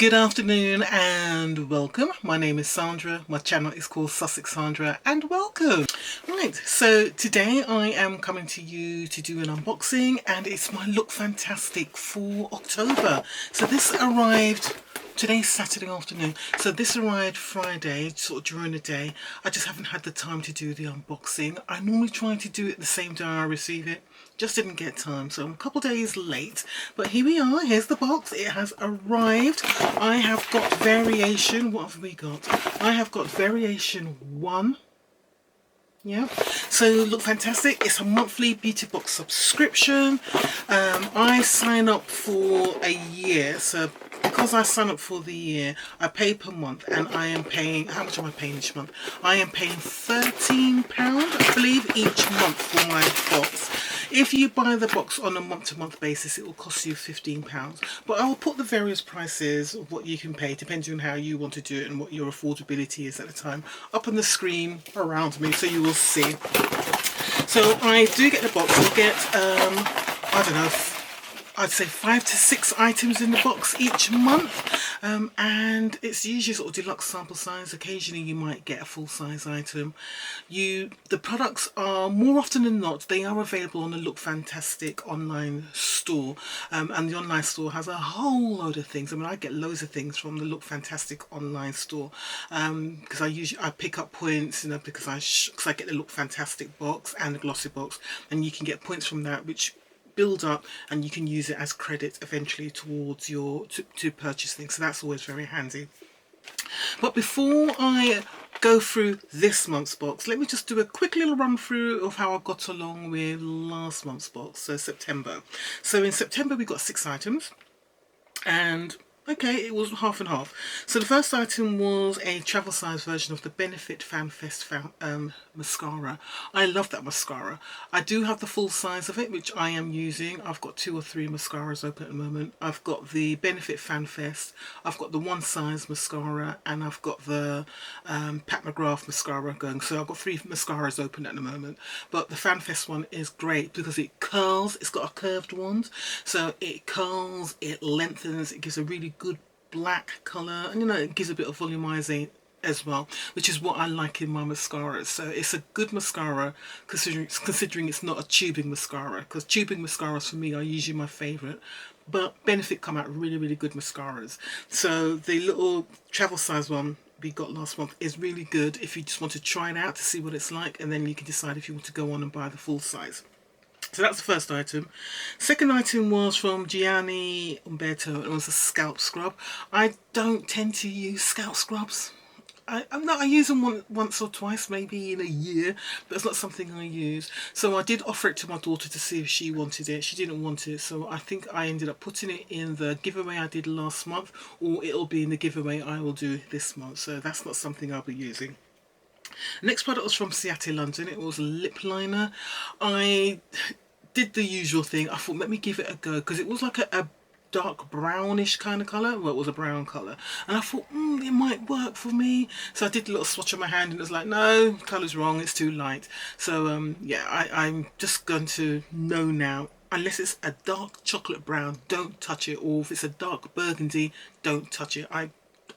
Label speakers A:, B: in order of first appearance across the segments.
A: Good afternoon and welcome. My name is Sandra. My channel is called Sussex Sandra and welcome. Right, so today I am coming to you to do an unboxing and it's my Look Fantastic for October. So this arrived, today's Saturday afternoon, so this arrived Friday, sort of during the day. I just haven't had the time to do the unboxing. I normally try to do it the same day I receive it. Just didn't get time, so I'm a couple days late, but here we are. Here's the box. It has arrived. I have got variation. What have we got? I have got variation 1. Yeah, so Look Fantastic. It's a monthly beauty box subscription. I sign up for a year, so because I sign up for the year, I pay per month, and I am paying, how much am I paying each month? I am paying £13, I believe, each month for my box. If you buy the box on a month-to-month basis, it will cost you £15. But I will put the various prices of what you can pay, depending on how you want to do it and what your affordability is at the time, up on the screen around me, so you will see. So I do get the box. I get, I don't know, I'd say 5 to 6 items in the box each month, and it's usually sort of deluxe sample size. Occasionally you might get a full-size item. The products are, more often than not, they are available on the Look Fantastic online store, and the online store has a whole load of things. I mean, I get loads of things from the Look Fantastic online store, because I pick up points, you know, because I get the Look Fantastic box and the GLOSSYBOX, and you can get points from that which build up and you can use it as credit eventually towards your to purchase things, so that's always very handy. But before I go through this month's box, let me just do a quick little run through of how I got along with last month's box, so September. So in September we got 6 items, and okay, it was half and half. So the first item was a travel size version of the Benefit FanFest mascara. I love that mascara. I do have the full size of it, which I am using. I've got 2 or 3 mascaras open at the moment. I've got the Benefit FanFest, I've got the one size mascara, and I've got the Pat McGrath mascara going. So I've got 3 mascaras open at the moment. But the FanFest one is great because it curls. It's got a curved wand, so it curls, it lengthens, it gives a really good black colour, and you know, it gives a bit of volumizing as well, which is what I like in my mascaras. So it's a good mascara considering it's not a tubing mascara, because tubing mascaras for me are usually my favourite, but Benefit come out really good mascaras. So the little travel size one we got last month is really good if you just want to try it out to see what it's like, and then you can decide if you want to go on and buy the full size. So that's the first item. Second item was from Gianni Umberto. It was a scalp scrub. I don't tend to use scalp scrubs. I use them once or twice, maybe in a year, but it's not something I use. So I did offer it to my daughter to see if she wanted it. She didn't want it, so I think I ended up putting it in the giveaway I did last month, or it'll be in the giveaway I will do this month. So that's not something I'll be using. Next product was from Seattle, London. It was a lip liner. I did the usual thing. I thought, let me give it a go, because it was like a dark brownish kind of colour. Well, it was a brown colour, and I thought, it might work for me. So I did a little swatch on my hand, and it was like, no, colour's wrong, it's too light. So yeah, I'm just going to know now, unless it's a dark chocolate brown, don't touch it, or if it's a dark burgundy, don't touch it.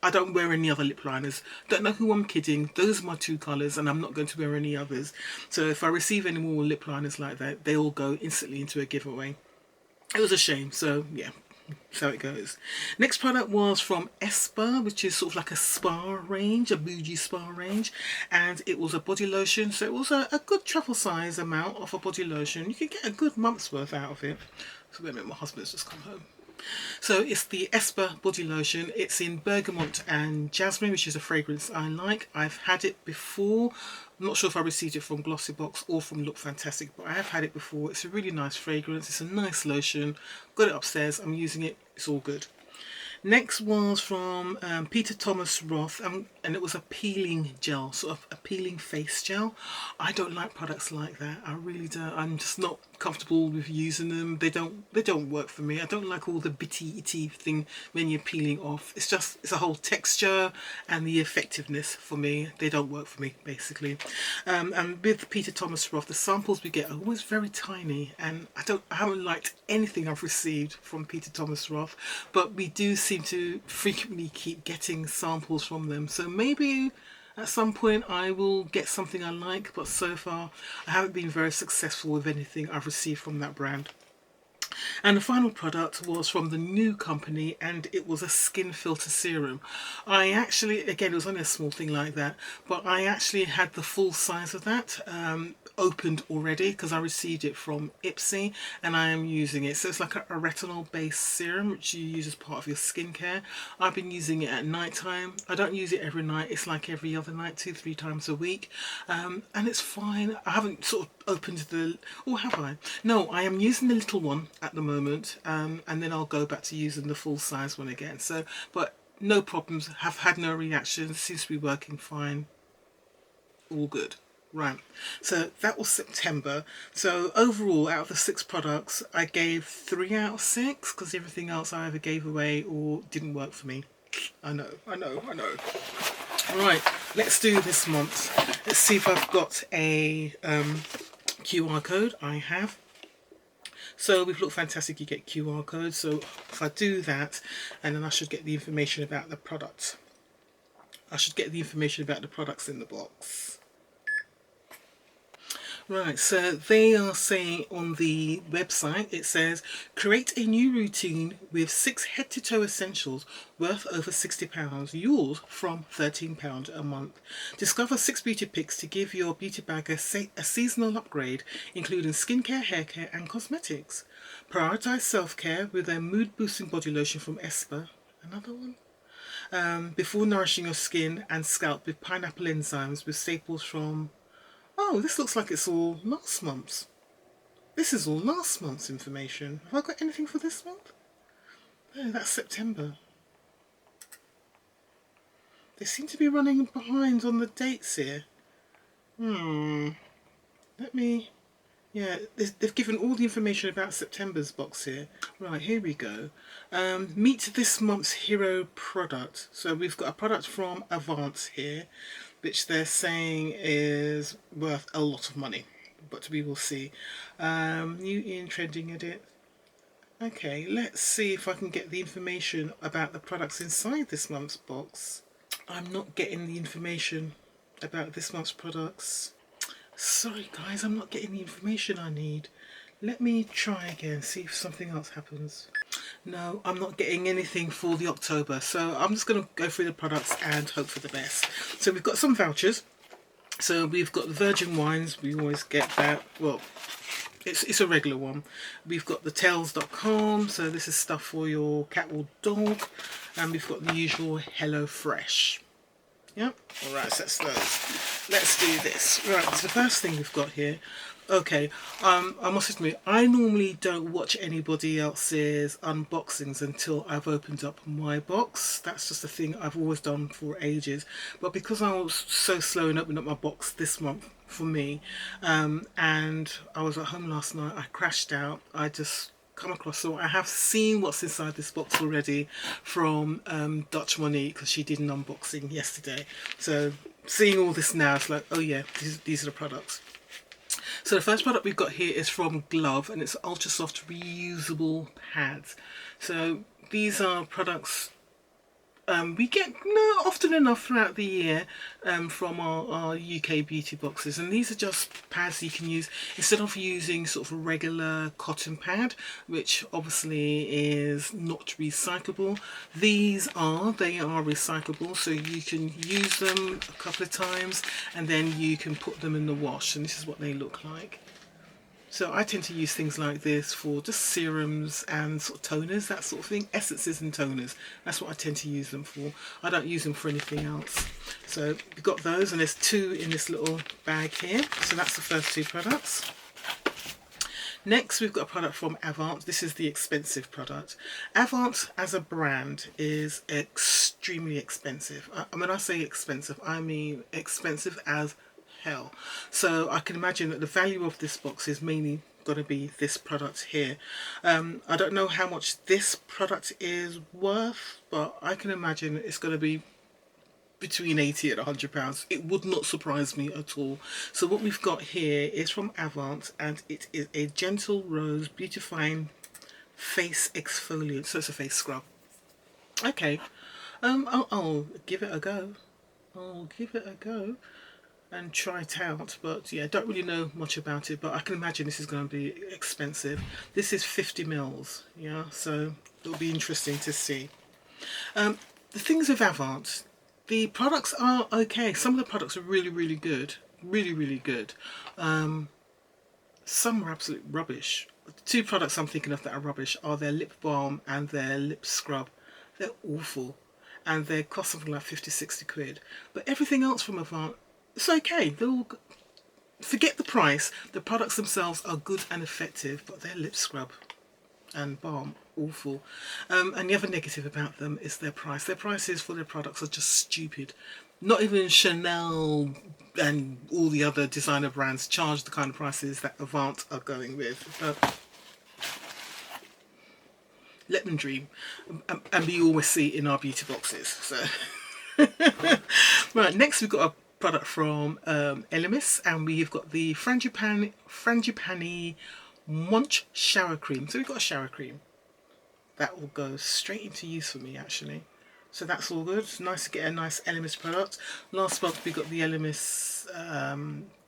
A: I don't wear any other lip liners. Don't know who I'm kidding. Those are my 2 colours, and I'm not going to wear any others. So if I receive any more lip liners like that, they all go instantly into a giveaway. It was a shame. So yeah, that's how it goes. Next product was from Espa, which is sort of like a spa range, a bougie spa range, and it was a body lotion. So it was a good travel size amount of a body lotion. You can get a good month's worth out of it. So wait a minute, my husband's just come home. So it's the Espa body lotion. It's in bergamot and jasmine, which is a fragrance I like. I've had it before. I'm not sure if I received it from GLOSSYBOX or from Look Fantastic, but I have had it before. It's a really nice fragrance. It's a nice lotion. Got it upstairs. I'm using it. It's all good. Next was from Peter Thomas Roth, and it was a peeling gel, sort of a peeling face gel. I don't like products like that. I really don't. I'm just not comfortable with using them. They don't work for me. I don't like all the bitty itty thing when you're peeling off. It's a whole texture and the effectiveness for me. They don't work for me, basically. And with Peter Thomas Roth, the samples we get are always very tiny, and I haven't liked anything I've received from Peter Thomas Roth, but we do see seem to frequently keep getting samples from them, so maybe at some point I will get something I like, but so far I haven't been very successful with anything I've received from that brand. And the final product was from the new company, and it was a skin filter serum. I actually, again, it was only a small thing like that, but I actually had the full size of that opened already because I received it from Ipsy and I am using it. So it's like a retinol based serum which you use as part of your skincare. I've been using it at night time. I don't use it every night, it's like every other night, 2-3 times a week, and it's fine. I haven't sort of opened the, or have I? No, I am using the little one at the moment, and then I'll go back to using the full size one again. So, but no problems, have had no reactions, seems to be working fine, all good. Right, so that was September. So overall, out of the 6 products, I gave 3 out of 6 because everything else I either gave away or didn't work for me. I know. Right, let's do this month. Let's see if I've got a QR code. I have. So with Look Fantastic you get QR codes. So if I do that, and then I should get the information about the product. I should get the information about the products in the box. Right, so they are saying on the website, it says, create a new routine with 6 head-to-toe essentials worth over £60, yours from £13 a month. Discover 6 beauty picks to give your beauty bag a seasonal upgrade, including skincare, haircare and cosmetics. Prioritise self-care with a mood-boosting body lotion from Esper. Another one? Before nourishing your skin and scalp with pineapple enzymes with staples from... Oh, this looks like it's all last month's. This is all last month's information. Have I got anything for this month? No, that's September. They seem to be running behind on the dates here. Let me... Yeah, they've given all the information about September's box here. Right, here we go. Meet this month's hero product. So we've got a product from Avance here, which they're saying is worth a lot of money, but we will see. New in trending edit. Okay, let's see if I can get the information about the products inside this month's box. I'm not getting the information about this month's products. Sorry guys, I'm not getting the information I need. Let me try again, see if something else happens. No, I'm not getting anything for the October, so I'm just going to go through the products and hope for the best. So we've got some vouchers. So we've got the virgin wines, we always get that. Well, it's a regular one. We've got the tails.com, so this is stuff for your cat or dog. And we've got the usual Hello Fresh. Yep, alright, so that's those. Let's do this. Right, so the first thing we've got here. Okay, I must admit, I normally don't watch anybody else's unboxings until I've opened up my box. That's just a thing I've always done for ages. But because I was so slow in opening up my box this month for me, and I was at home last night, I crashed out, I just come across, so I have seen what's inside this box already from Dutch Monique, because she did an unboxing yesterday. So seeing all this now, it's like, oh yeah, these are the products. So the first product we've got here is from Glove, and it's ultra soft reusable pads. So these are products we get often enough throughout the year from our UK beauty boxes, and these are just pads you can use instead of using sort of a regular cotton pad, which obviously is not recyclable. They are recyclable, so you can use them a couple of times and then you can put them in the wash, and this is what they look like. So I tend to use things like this for just serums and sort of toners, that sort of thing. Essences and toners, that's what I tend to use them for. I don't use them for anything else. So we've got those, and there's 2 in this little bag here. So that's the first 2 products. Next we've got a product from Avance. This is the expensive product. Avance as a brand is extremely expensive. When I say expensive, I mean expensive as hell. So I can imagine that the value of this box is mainly going to be this product here. I don't know how much this product is worth, but I can imagine it's going to be between 80 and 100 pounds. It would not surprise me at all. So what we've got here is from Avance, and it is a Gentle Rose Beautifying Face Exfoliant. So it's a face scrub. Okay. I'll give it a go. I'll give it a go and try it out. But yeah, don't really know much about it, but I can imagine this is going to be expensive. This is 50 mils, yeah, so it'll be interesting to see. The things with Avant, the products are okay. Some of the products are really, really good. Really, really good. Some are absolute rubbish. The two products I'm thinking of that are rubbish are their lip balm and their lip scrub. They're awful. And they cost something like 50, 60 quid. But everything else from Avant, it's okay. They're all, forget the price. The products themselves are good and effective, but their lip scrub and balm, awful. And the other negative about them is their price. Their prices for their products are just stupid. Not even Chanel and all the other designer brands charge the kind of prices that Avant are going with. But let them dream, and we always see it in our beauty boxes. So, right, next we've got a product from Elemis, and we've got the Frangipani Munch Shower Cream. So we've got a shower cream that will go straight into use for me, actually. So that's all good. It's nice to get a nice Elemis product. Last month we got the Elemis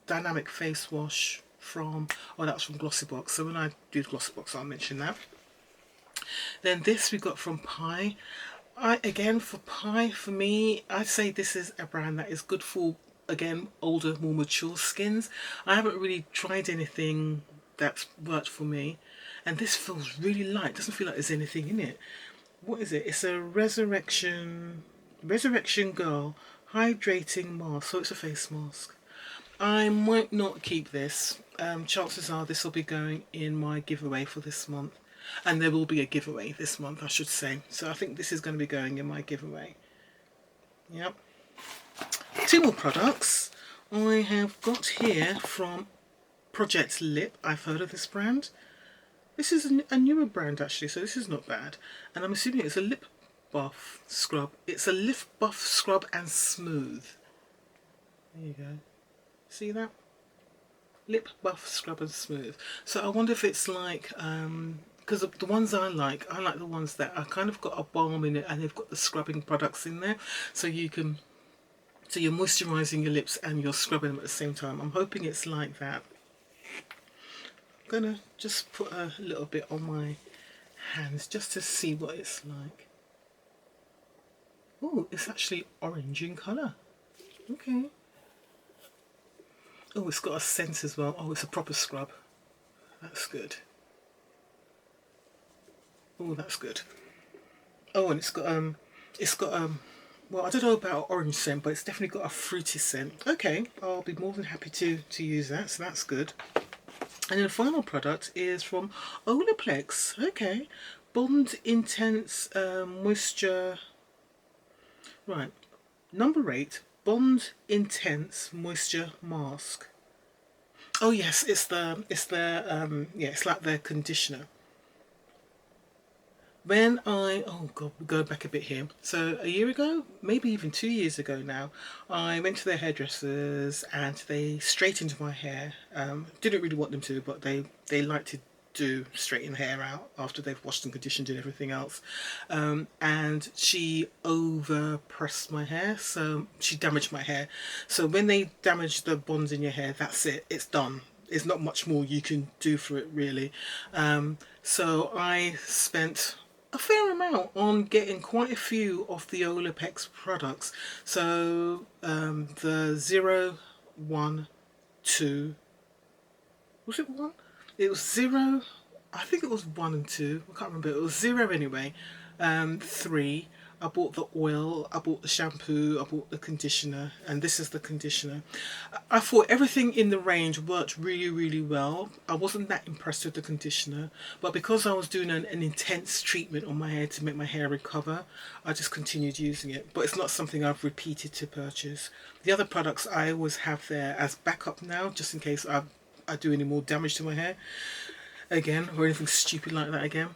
A: Dynamic Face Wash from, oh, that was from GLOSSYBOX. So when I do the GLOSSYBOX, I'll mention that. Then this we got from Pi. Again, for Pi, for me, I'd say this is a brand that is good for, again, older, more mature skins. I haven't really tried anything that's worked for me. And this feels really light. It doesn't feel like there's anything in it. What is it? It's a Resurrection Girl Hydrating Mask. So it's a face mask. I might not keep this. Chances are this will be going in my giveaway for this month. And there will be a giveaway this month, I should say. So I think this is going to be going in my giveaway. Yep. Two more products I have got here from Project Lip. I've heard of this brand. This is a newer brand, actually, so this is not bad. And I'm assuming it's a lip buff scrub. It's a lip buff scrub and smooth. There you go. See that? Lip buff scrub and smooth. So I wonder if it's like, because the ones I like the ones that are kind of got a balm in it and they've got the scrubbing products in there. So you can, so you're moisturising your lips and you're scrubbing them at the same time. I'm hoping it's like that. I'm gonna just put a little bit on my hands just to see what it's like. Oh, it's actually orange in colour. Okay. Oh, it's got a scent as well. Oh, it's a proper scrub. That's good. Oh, that's good. Oh, and it's got well, I don't know about orange scent, but it's definitely got a fruity scent. Okay, I'll be more than happy to use that, so that's good. And then the final product is from Olaplex. Okay, Bond Intense Moisture. Right, number 8, Bond Intense Moisture Mask. Oh yes, it's yeah, it's like their conditioner. When oh god, we'll go back a bit here. So a year ago, maybe even 2 years ago now, I went to their hairdressers and they straightened my hair. Didn't really want them to, but they like to do straighten the hair out after they've washed and conditioned and everything else. And she over pressed my hair, so she damaged my hair. So when they damage the bonds in your hair, that's it, it's done. There's not much more you can do for it, really. So I spent a fair amount on getting quite a few of the Olaplex products. So the 0, 1, 2, was it 1? It was 0, I think it was 1 and 2, I can't remember, it was 0 anyway. 3, I bought the oil, I bought the shampoo, I bought the conditioner, and this is the conditioner. I thought everything in the range worked really, really well. I wasn't that impressed with the conditioner, but because I was doing an intense treatment on my hair to make my hair recover, I just continued using it. But it's not something I've repeated to purchase. The other products I always have there as backup now, just in case I do any more damage to my hair again, or anything stupid like that again.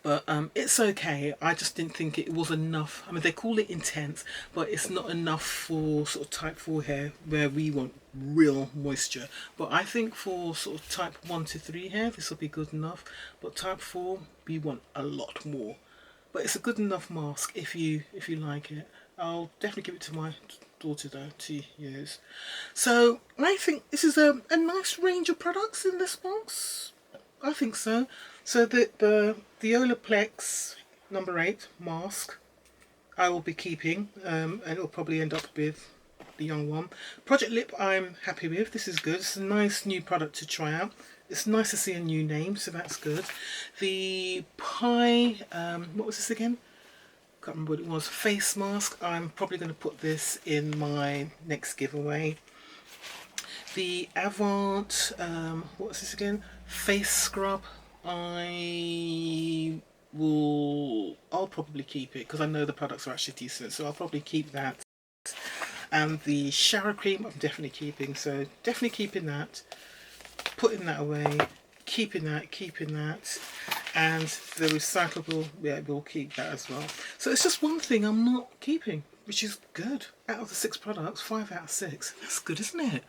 A: But it's okay. I just didn't think it was enough. I mean, they call it intense, but it's not enough for sort of type 4 hair where we want real moisture. But I think for sort of type 1 to 3 hair, this will be good enough. But type 4, we want a lot more. but it's a good enough mask if you like it. I'll definitely give it to my daughter though to use. So I think this is a nice range of products in this box. I think so. So the Olaplex number 8 mask I will be keeping, and it'll probably end up with the young one. Project Lip I'm happy with. This is good. It's a nice new product to try out. It's nice to see a new name, so that's good. The Pie, what was this again? Can't remember what it was. Face mask. I'm probably going to put this in my next giveaway. The Avant, what was this again? Face scrub. I'll probably keep it because I know the products are actually decent, so I'll probably keep that. And the shower cream I'm definitely keeping, so definitely keeping that, putting that away, keeping that, and the recyclable, yeah, we'll keep that as well. So it's just one thing I'm not keeping, which is good. Out of the 6 products, 5 out of 6. That's good, isn't it?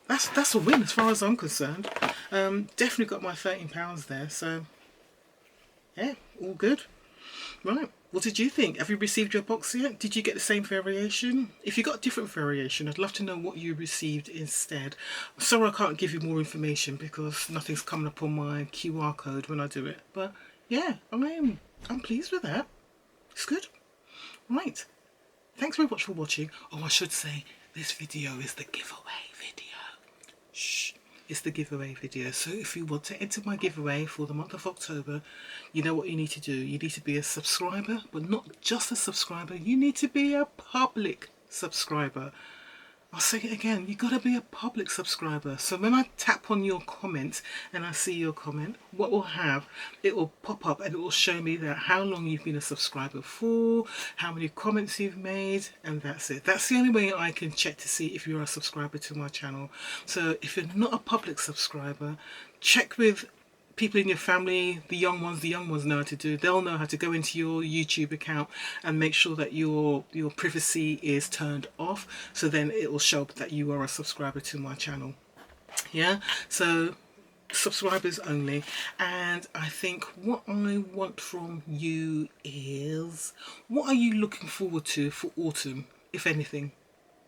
A: That's a win as far as I'm concerned. Definitely got my £13 there, so yeah, all good. Right, what did you think? Have you received your box yet? Did you get the same variation? If you got a different variation, I'd love to know what you received instead. I'm sorry I can't give you more information because nothing's coming up on my QR code when I do it. But yeah, I'm pleased with that. It's good. Right, thanks very much for watching. Oh, I should say this video is the giveaway video. Shh. It's the giveaway video. So if you want to enter my giveaway for the month of October, you know what you need to do. You need to be a subscriber, but not just a subscriber. You need to be a public subscriber. I'll say it again, you gotta be a public subscriber. So when I tap on your comment and I see your comment, what will have, it will pop up and it will show me that how long you've been a subscriber for, how many comments you've made, and that's it. That's the only way I can check to see if you're a subscriber to my channel. So if you're not a public subscriber, check with people in your family, the young ones know how to do. They'll know how to go into your YouTube account and make sure that your privacy is turned off, so then it will show up that you are a subscriber to my channel. Yeah, so subscribers only. And I think what I want from you is, what are you looking forward to for autumn, if anything?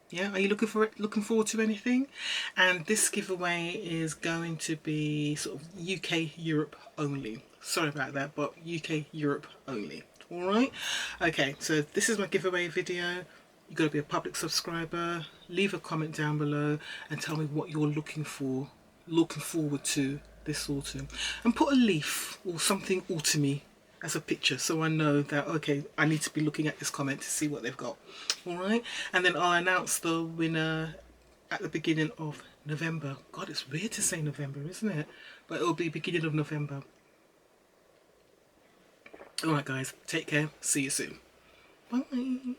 A: Yeah, are you looking forward to anything? And this giveaway is going to be sort of UK, Europe only. Sorry about that, but UK, Europe only. All right. Okay, so this is my giveaway video. You've got to be a public subscriber. Leave a comment down below and tell me what you're looking forward to this autumn. And put a leaf or something autumny as a picture, so I know that, okay, I need to be looking at this comment to see what they've got. All right, and then I'll announce the winner at the beginning of November. God, it's weird to say November, isn't it? But it'll be beginning of November. All right, guys, take care. See you soon. Bye.